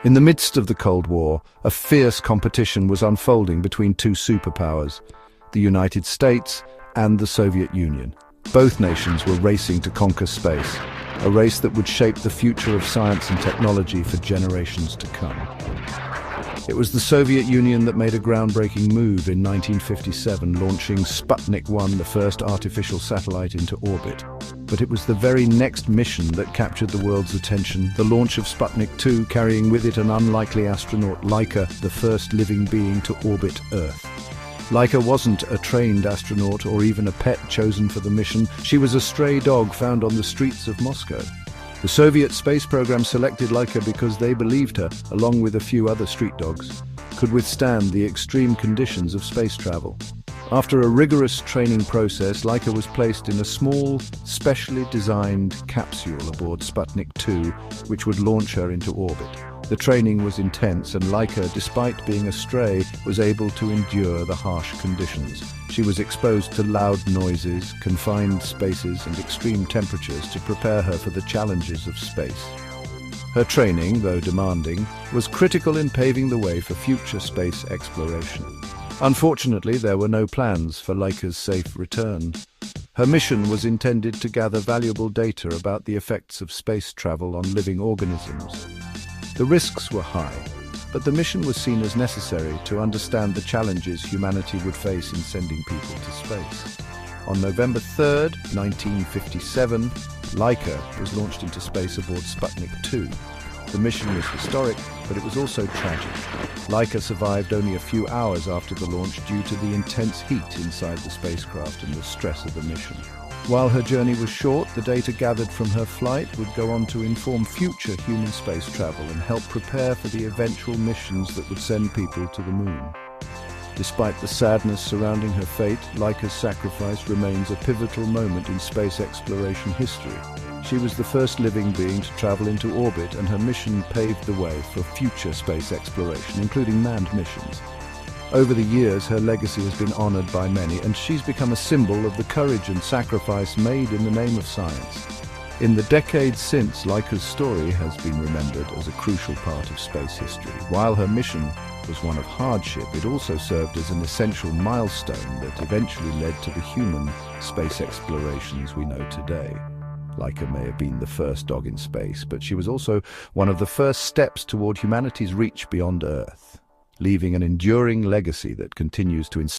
In the midst of the Cold War, a fierce competition was unfolding between two superpowers, the United States and the Soviet Union. Both nations were racing to conquer space, a race that would shape the future of science and technology for generations to come. It was the Soviet Union that made a groundbreaking move in 1957, launching Sputnik 1, the first artificial satellite, into orbit. But it was the very next mission that captured the world's attention, the launch of Sputnik 2, carrying with it an unlikely astronaut, Laika, the first living being to orbit Earth. Laika wasn't a trained astronaut or even a pet chosen for the mission. She was a stray dog found on the streets of Moscow. The Soviet space program selected Laika because they believed her, along with a few other street dogs, could withstand the extreme conditions of space travel. After a rigorous training process, Laika was placed in a small, specially designed capsule aboard Sputnik 2, which would launch her into orbit. The training was intense, and Laika, despite being a stray, was able to endure the harsh conditions. She was exposed to loud noises, confined spaces, and extreme temperatures to prepare her for the challenges of space. Her training, though demanding, was critical in paving the way for future space exploration. Unfortunately, there were no plans for Laika's safe return. Her mission was intended to gather valuable data about the effects of space travel on living organisms. The risks were high, but the mission was seen as necessary to understand the challenges humanity would face in sending people to space. On November 3, 1957, Laika was launched into space aboard Sputnik 2. The mission was historic, but it was also tragic. Laika survived only a few hours after the launch due to the intense heat inside the spacecraft and the stress of the mission. While her journey was short, the data gathered from her flight would go on to inform future human space travel and help prepare for the eventual missions that would send people to the moon. Despite the sadness surrounding her fate, Laika's sacrifice remains a pivotal moment in space exploration history. She was the first living being to travel into orbit, and her mission paved the way for future space exploration, including manned missions. Over the years, her legacy has been honored by many, and she's become a symbol of the courage and sacrifice made in the name of science. In the decades since, Laika's story has been remembered as a crucial part of space history. While her mission was one of hardship, it also served as an essential milestone that eventually led to the human space explorations we know today. Laika may have been the first dog in space, but she was also one of the first steps toward humanity's reach beyond Earth, leaving an enduring legacy that continues to inspire